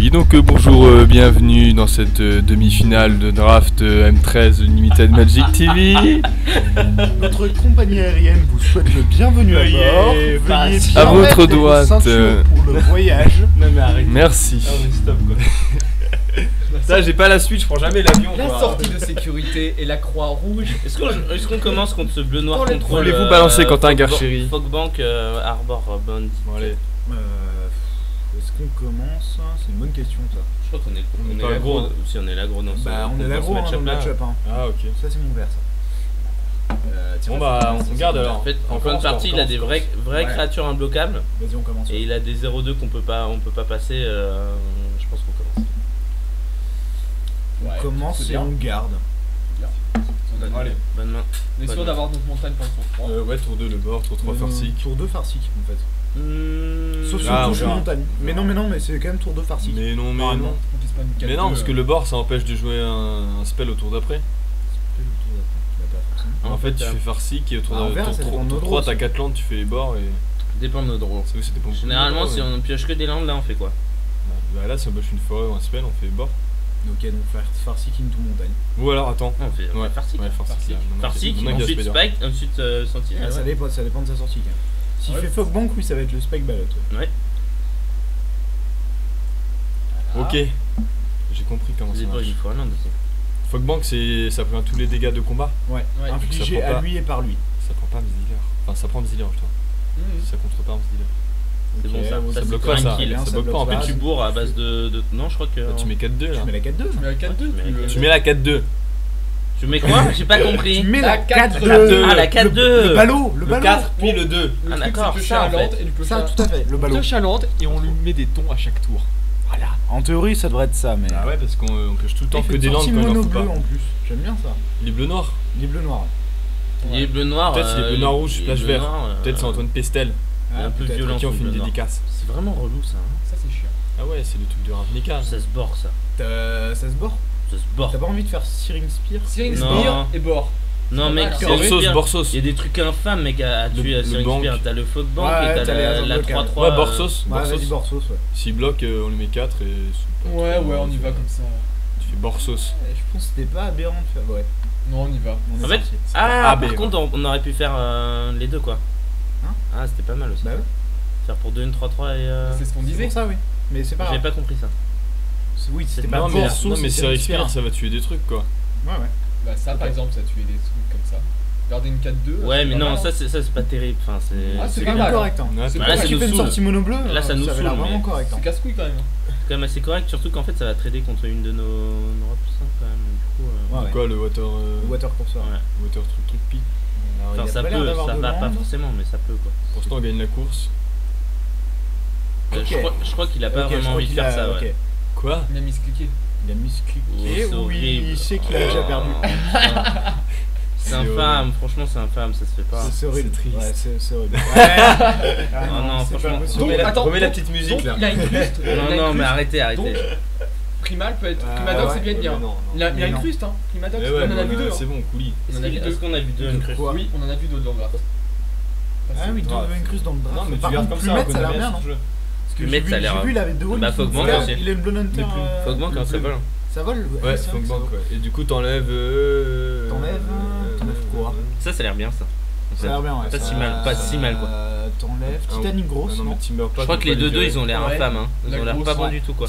Oui, donc bonjour, bienvenue dans cette demi-finale de draft M13 Limited Magic TV. Notre compagnie aérienne vous souhaite le bienvenu à bord. Veuillez bien à votre mettre droite, vos ceintures pour le voyage. Non mais arrête. Merci. Ah mais stop quoi. Ça, j'ai pas la suite, je prends jamais l'avion. La sortie de sécurité et la croix rouge. Est-ce qu'on commence contre ce bleu noir Pour les contrôle Voulez-vous balancer Quentin Garchéry? Fogbank Arbor Bond. Bon, allez. Est-ce qu'on commence? C'est une bonne question ça. Je crois qu'on est, On est on pas est gros. l'agro. Si on est l'agro dans ce Bah on est dans là ce gros dans le match-up-là. match-up hein. Ah, ok. Ça c'est mon verre ça. Bon, bah, on garde alors. En fait, en fin de commence, partie, on il a des commence. vraies Ouais. créatures imbloquables. Vas-y on commence. Et il a des 0-2 qu'on peut pas passer. Je pense qu'on commence. On commence c'est et bien. on garde. Allez. Bonne main. On est sûr d'avoir notre montagne pour le tour 3. Ouais, tour 2 le bord, tour 3 farcique. Tour 2 farcique en fait. Sauf si Ah, on on touche verra. montagne. Mais non mais c'est quand même tour 2 farcique. Mais non, mais Normalement. non. On vise pas une Mais non, 4-2, parce que le bord ça empêche de jouer un spell au tour d'après. En fait, tu fais farcique et au tour Ah, on verra, ça dépend de nos tour draws 3 t'as aussi. 4 landes, tu fais les bords et. Dépend de nos draws. C'est vrai, c'était pas Généralement, si on pioche que des landes, là, on fait quoi? Bah là, si on bâche une forêt ou un spell, on fait les bords. Ok donc farcique into montagne. Ou alors, attends. On fait Ouais, farcique. ouais, farcique. Farcique, ensuite spike, ensuite sentinelle. Ça dépend de sa sortie quand même. S'il Ouais. fait Fogbank, oui ça va être le spike ballot. Ouais. Ok. J'ai compris comment ça C'est pas marche. une fois land aussi. Fogbank, ça prévient tous les dégâts de combat. Ouais. Ouais, Infligé ça prend à pas. lui et par lui. Ça prend pas Mziller. Enfin, ça prend Mziller, je trouve. Ça contre pas Mziller. C'est Ok, bon ça. ouais, Ça Ça c'est bloque pas ça. tranquille. bien, Ça ça bloque pas. bloque En pas. fait, Tu bourres à base de. Non, je crois que. tu mets 4-2 là. Tu mets la 4-2. Tu mets la 4-2 Tu mets la 4-2. Tu mets quoi? J'ai pas compris. Tu mets la La 4-2. Ah, la 4-2. Le ballot. Le Le ballot. 4 puis le 2. Le Ah, truc, d'accord, c'est piocher ça, à en fait. lente et du piocher Ça à- tout à fait. Le ballot. pioche à lente et on lui met des tons à chaque tour. Voilà. En théorie ça devrait être ça mais. Ah ouais, parce qu'on pioche tout le temps Il que fait des une landes sortie quand il en mono faut bleu pas. en plus. J'aime bien ça. Les bleus noirs. Il est bleu noir. Il est bleu noir. Peut-être s'il est bleu noir rouge, il est splash bleu vert. noir, Peut-être c'est Antoine Pestel. un peu peut-être. violent. Qui ont ce fait une bleu noir. dédicace. C'est vraiment relou ça. Hein. Ça c'est chiant. Ah ouais, c'est le truc de Ravnica. Ça se bord ça. Ça se bord. Ça se bord. T'as pas envie de faire Searing Spear? Searing Non. Spear et bord. Non C'est mec, pas mal, hein. Searing Borsos, Spear, Borsos. il y a des trucs infâmes mec à tuer à le Searing bank. Spear. T'as le Fogbank Ouais, et t'as t'as les la Hazard 3-3. Ouais, Borsos. Ouais vas-y Borsos ouais. S'il bloque, on lui met 4 et. c'est pas Ouais, trop- ouais, on y va comme ça. Tu fais Borsos. Je pense que c'était pas aberrant de faire. Ouais. Non, on y va. On est En fait, sorti. ah, AB, par ouais. contre, on aurait pu faire les deux quoi. Hein? Ah, c'était pas mal aussi. Bah ouais. Faire pour 2 une 3-3 et. C'est ce qu'on C'est disait. pour ça oui. Mais c'est pas J'avais grave. pas compris ça. Oui c'était C'est pas Non, mais, Borsos. non, mais c'est Searing Spear. Spear, ça va tuer des trucs quoi. Ouais ouais. Bah, ça par exemple, ça tuait des trucs comme ça. Garder une 4-2. Ouais, c'est mais pas non, mal, hein. ça c'est pas terrible. Enfin, c'est. Ah, c'est C'est pas quand même mal. correct hein. Ouais, C'est t'as- pas là, mal. ça Tu nous fais une saoule. sortie mono bleu. Là, ça nous avait l'air saoule, vraiment mais- correct hein. C'est casse-couille quand même. quand même assez correct, surtout qu'en fait ça va trader contre une de nos repoussantes quand même. Du coup. Ouais, ouais. Quoi, le water. Water Courseur. Ouais. Water truc pi. Alors, Enfin, il a ça pas l'air peut, d'avoir ça de va pas landes. forcément, mais ça peut quoi. Pour l'instant, on gagne la course. Ok. Je crois qu'il a pas Ok, je vraiment crois envie de qu'il faire a- ça, ok. ouais. Quoi? Il a mis ce cliquer. Il a mis ce cliquet. c'est Oui, horrible. il sait qu'il a déjà perdu. C'est C'est infâme, franchement c'est infâme, ça se fait pas. C'est horrible. c'est triste. Ouais, c'est horrible. Ouais. Ah non, c'est franchement. pas possible. Donc, attends, remets la donc- petite musique donc, là. il a une cruste. Non, mais arrêtez. Donc, Primal peut être. Primadox, ouais, c'est bien ouais, bien. mais non, Il a mais une non. cruste, hein. Primadox, Mais on ouais, en a vu deux. c'est bon, coulis. On en a vu deux. Est-ce qu'on a vu deux Uncrust? Quoi Oui, on en a vu deux dans le draft. Ah oui, deux incrustes dans le draft. Non, mais tu Par gardes contre, comme ça, on Plumet, ça a l'air connaît bien, bien non? ce jeu. Parce que Plumet, j'ai ça a vu, l'air- il avait deux Bah, Fogbank aussi. Il a une Blood Hunter. Fogbank, hein, ça vole. Ça vole Ouais, c'est vrai que ça Fogbank, vole. ouais. Et du coup, t'enlèves. T'enlèves quoi? Ça a l'air bien ça. Ça a l'air bien, ouais. Pas ça- si mal, pas si mal quoi. T'enlèves Titanic grosse, Non, non? mais Timber pas. Je crois que les 2-2 ils ont l'air Ouais. infâmes, hein. Ils La ont l'air grosse, pas bons ouais. du tout quoi.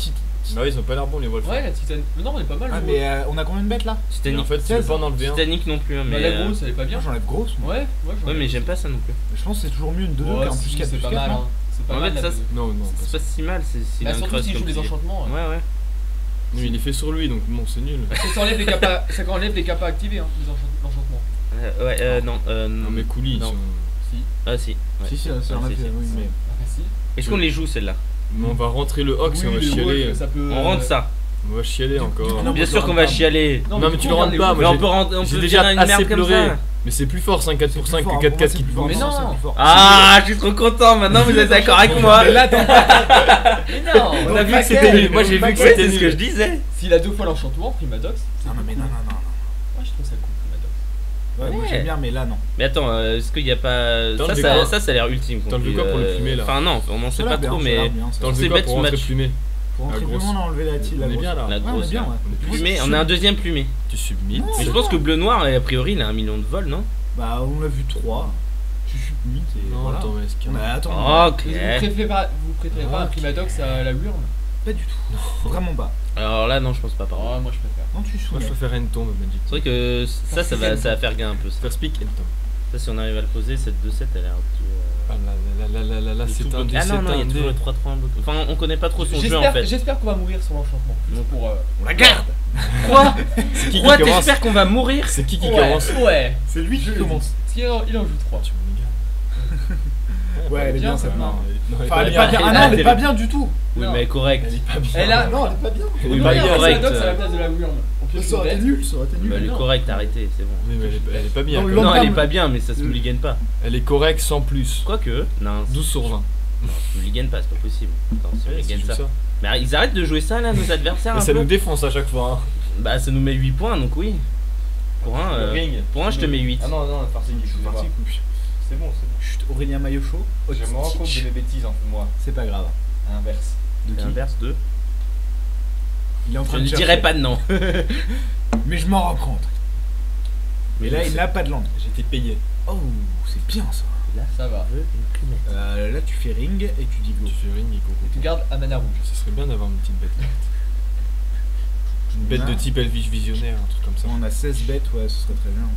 Bah oui, ils ont pas l'air bons les Wolf. Ouais, la Titan. Mais non, on est pas mal. Ah, le mais on a combien de bêtes là? Et en Titanic. fait, tu veux pas en enlever un. Titanic non plus, hein, Bah, mais. la grosse, elle est pas bien. Moi j'enlève grosse. Moi. Ouais, Ouais, mais j'aime pas ça non plus. Je pense que c'est toujours mieux une 2-2 Ouais, qu'un plus si, 4 c'est plus pas 4. mal. hein. C'est pas En mal. fait, la ça, deux. Non, non, C'est pas si mal, c'est s'il Bah, a un surtout crust s'il joue comme les tu dis. enchantements. Non, il est fait sur lui, donc bon, c'est nul. Ça enlève les capas, ça enlève les capas activés, hein, l'enchantement. Ouais, non. Non, mais coulis, ils non. sont. Si. Ah si. ouais. Si, ça Ah, en a si, fait, si. oui, mais. Ah, si. Est-ce qu'on les joue celles-là? Mais on va rentrer le Hox et on va les chialer. wolves, ça peut. On rentre ça. On va chialer encore. non, Bien tu sûr le qu'on rentres va pas. chialer. Non, mais du tu coup, le rentres les pas, wolves. Mais moi, on peut rentrer, on j'ai peut déjà dire une assez merde comme pleuré. ça. Mais c'est plus fort 5-4 pour 5 que Pour 4-4 moi, qui te c'est plus fort. Mais Non, non. c'est plus fort. Ah, je suis trop content. Maintenant vous êtes d'accord avec moi. Mais là, mais non. On a vu que paquet, c'était nul. Moi j'ai vu que paquet, c'était c'est ce nul. que je disais. S'il a deux fois l'enchantement, Primadox. Non, mais non. Moi, je trouve ça cool, Primadox. Ouais, moi Ouais. j'aime bien, mais là non. Mais attends, est-ce qu'il y a pas T'as enlevé ça, quoi ça a l'air ultime. T'as enlevé quoi pour le plumer, là? Enfin non, on en sait Ça a pas l'air trop, bien, ça a mais l'air bien, ça. T'as enlevé C'est quoi bête, pour ce rentrer match. plumé? Pour La entrer grosse. plus loin, on a enlevé la tille. On est bien là. La Ouais, on grosse, est bien, là. ouais. Plumé, on a un deuxième plumé. Tu submites. Mais je pense que bleu-noir, a priori, il a 1 million de vols, non? Bah, on a vu 3. Tu submites et Non, voilà. attends, mais est-ce qu'il y en a- Mais attends, Ok. Vous préférez pas un Primadox à la Wurm? pas du tout. Vraiment pas. Alors là, non, je pense pas, par contre. Ah, moi je préfère. Non, tu Moi, soumets. je préfère une tombe, Magic. C'est vrai que ça va faire gain un peu. Ça. First pick and tombe. Ça, si on arrive à le poser, cette 2-7, elle a l'air un Ah là, peu. c'est tout un bloqué. dé, Ah non, c'est non, il y un a toujours dé. le 3-3 en bloc. Enfin, on connaît pas trop son jeu en fait. J'espère qu'on va mourir sur l'enchantement. Juste pour. On la garde. Quoi? C'est qui Quoi? qui commence? T'espères qu'on va mourir? C'est qui Ouais, commence? ouais. C'est lui qui Je- commence. Il en joue 3. Tu me regardes. Ouais, elle est bien cette main. Non, Enfin, elle est pas bien. Ah non, elle est pas bien du tout. Oui, Non. mais correct. Elle est pas bien. Elle a. Non, elle est pas bien. Elle est Non, pas il y a bien. un correct. Primadox à la place de la Wurm. On pioche Ça une aurait été bête. nul, ça aurait été Bah, nul. elle est non. correcte, arrêtez, c'est bon. Oui, mais elle est pas bien. Non, quoi. l'homme- Non, elle est dame. pas bien, mais ça se mulligan pas. Elle est correcte sans plus. Quoique, non, 12 sur 20. se mulligan pas, c'est pas possible. Attends, si on Ouais, mulligan c'est ça. ça. Mais ils arrêtent de jouer ça là, nos adversaires Mais un ça peu. nous défonce à chaque fois. Bah, ça nous met 8 points, donc oui. Pour un, je te mets 8. Ah non, non, farci, Je suis parti, couche. c'est bon, c'est bon. Chut, Aurélien Maillot chaud. Je me rends compte de mes bêtises en moi. C'est pas grave. À l'inverse. De qui L'inverse de. Il est en Je train de ne chercher. dirais pas de non. Mais je m'en rends compte. Mais là, il n'a pas de langue. J'étais payé. Oh, c'est bien ça. Là, Ça va. je veux une plumette. Là, tu fais ring et tu dis go. Tu fais ring et go. Tu gardes à mana rouge. Ce serait bien d'avoir une petite bête. Une bête de type Elvish Visionnaire, un truc comme ça. On a 16 bêtes, ouais, ce serait très bien.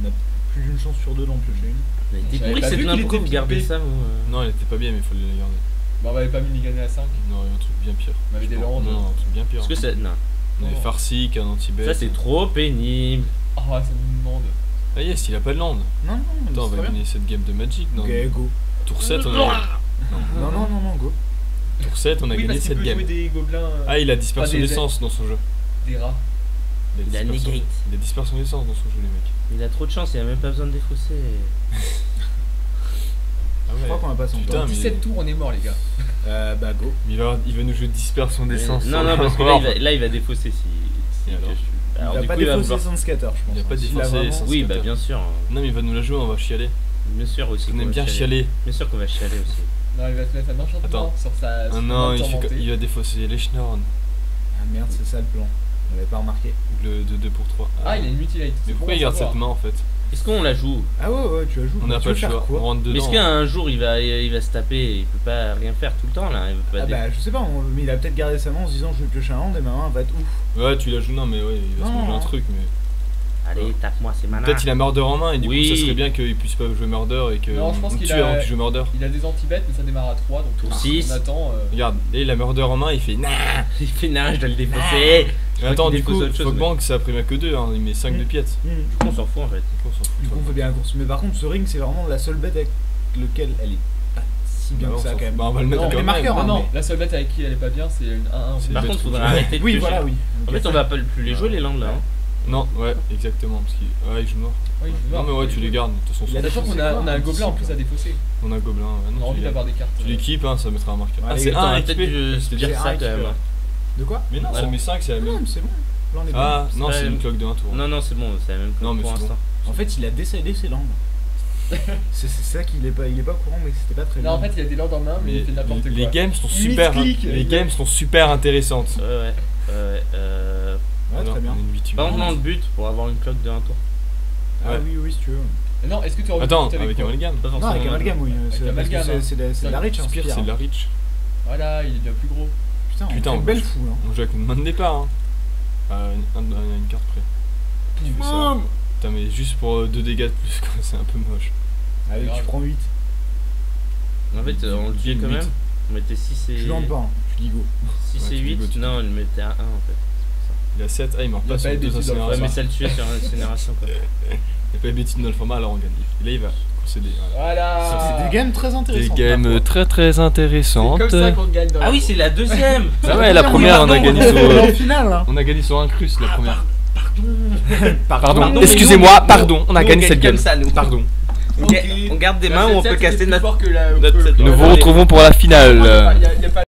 On a plus d'une chance sur 2 d'en piocher une. Elle était J'avais pourrie pas cette vu main, qu'il pourquoi était vous gardez pipé. ça moi Non, elle était pas bien, mais il fallait la garder. Bah, on avait pas mis Ligané à 5. Non, il y a un truc bien pire. On avait des Non, landes. non, un truc bien pire. Parce que ça. Non. On avait Farsic, un anti-bête. Ça, c'est trop pénible. Ah, ça nous demande. Ah yes, il a pas de land. Non, non, Attends, on c'est va très bien. gagner cette game de Magic. Non, Ok, go. tour 7, on a, Non, non, non, non, go. tour 7, on a Oui, gagné parce qu'il cette peut game. jouer des gobelins. Ah, il a dispersion Pas des d'essence dans son jeu. Des rats. Il a dispersion- negate. Il a dispersion d'essence dans son jeu, les mecs. Il a trop de chance, il a même pas besoin de défausser. Ah Je crois qu'on ouais. va passer en Putain, temps. mais- 17 tours, on est mort, les gars. Bah, go. Mais il va nous jouer dispersion d'essence. Non, non, parce que là, il va défausser si. Et alors Alors, Il du va pas coup, il va défausser vouloir. son scatter, je pense. Il a pas S'il défaussé vraiment- son- Oui, bah scatter. bien sûr. Non, mais il va nous la jouer, on va chialer. Bien sûr aussi. On qu'on aime va bien chialer. Bien sûr qu'on va chialer aussi. Non, il va se mettre un enchantement Attends. sur sa. Ah sur non, sa il montée. va défausser les Schnorn. Ah merde, c'est ça le plan. On l'avait pas remarqué. Le de 2 pour 3. Ah, il a une mutilate. Mais pourquoi il garde cette main en fait? Est-ce qu'on la joue? Ah ouais, ouais, tu as joué. On n'a Tu pas veux le faire choix. quoi On rentre Mais dedans. est-ce qu'un jour il va se taper, il peut pas rien faire tout le temps là? Il va pas Ah bah, je sais pas, mais il a peut-être gardé sa main en se disant je vais piocher un hand et ma main va être ouf. Ouais, tu la joues, non, mais ouais, il va se Non, manger non. un truc. Mais Allez, tape-moi, c'est malin. peut-être il a Murder en main et du Oui. coup, ça serait bien qu'il puisse pas jouer Murder et que Non, je pense on qu'il tue a- avant qu'il joue Murder. Il a des anti-bêtes, mais ça démarre à 3. Donc Tour 6. on attend. Regarde, là il a Murder en main, il fait nah. Il fait non, je dois le défausser. Mais attends, qu'il du coup, dépose autre chose, Fogbank ça a pris que 2, hein, il met 5 de pièces. Du coup, on s'en fout en fait. On s'en fout. Du coup, on fait bien la course. Mais par contre, ce ring, c'est vraiment la seule bête avec lequel elle est pas si bien Bah, que on ça s'en quand fout. même. Bah, on va le mettre Non, quand les même. marqueurs, Non, hein, non, mais- la seule bête avec qui elle est pas bien, c'est une 1-1. C'est Par bête contre, rouge. faudra arrêter de Oui, piocher. voilà, oui. En fait, on va pas plus les jouer les landes là. hein. Non, ouais, exactement. Parce qu'il il joue noir. Oui, Non, mais ouais, tu les gardes. De toute façon, Il a Sachant qu'on a, on a un gobelin en plus à défausser. on a Gobelin. Ouais, On a non, envie tu d'avoir des cartes. l'équipes, hein, ça mettra un marqueur. Ouais, Ah, c'est attends, 1 peut-être XP. que je dire dire ça un quand même. XP, De quoi Mais non, ça Ouais. met 5, c'est la Non, même. mais c'est bon. Là, on est Ah, bon. non, pas c'est la une même. cloque de 1 tour. Non, non, c'est bon, c'est la même Non, mais pour c'est bon. l'instant. En fait, il a décédé ses langues. c'est ça qu'il est pas au courant, mais c'était pas très bien. Non, en fait, il a des landes en main, mais il fait n'importe quoi. Les games sont Il super, misclick. les games sont super intéressantes. Ouais. Ouais, très bien. On est une 8 Par contre, non, le but pour avoir une cloque de 1 tour. Ah Ouais. oui, oui, si tu veux. Non, est-ce que tu as envie Attends, de avec quoi Amalgam. Pas Non, forcément. avec Amalgam, oui. C'est parce que Amalgam, hein. c'est de la reach, hein, Spire, Spire, c'est de hein. la reach. Voilà, il est bien plus gros. Putain, Putain, on fait on une belle va- foule. Hein. On joue avec une main de départ. Hein. Une carte près. Tu fais ça. Putain, mais juste pour 2 dégâts de plus, quoi, c'est un peu moche. Allez, tu grave. prends 8. En fait, on le tuait quand même. On mettait 6 et. Tu landes pas, hein. Tu dis go. 6 Ouais, et tu 8. dis go, tu Non, on le mettait à 1 en fait. Il a 7, ah, il meurt Il a pas pas sur les 2 bêtises dans le Ouais, mais incinérations. ça le tuait sur incinération quoi. Il n'y a pas les bêtises dans le format, alors on gagne. Et là, il va concéder. Voilà. Voilà. C'est des games très Des intéressantes. games parfois. très très C'est intéressantes. comme ça qu'on gagne dans Ah oui, c'est la deuxième. Ah ouais, la première, on a gagné On est en sur. finale, hein. On a gagné sur un crus la première. Pardon, Pardon, mais excusez-moi, nous, pardon, on a nous, gagné gagne cette game. comme ça, nous. Pardon. On garde des mains où on peut casser notre. Plus fort que la. notre- que- Nous vous retrouvons pour la finale. Il y a pas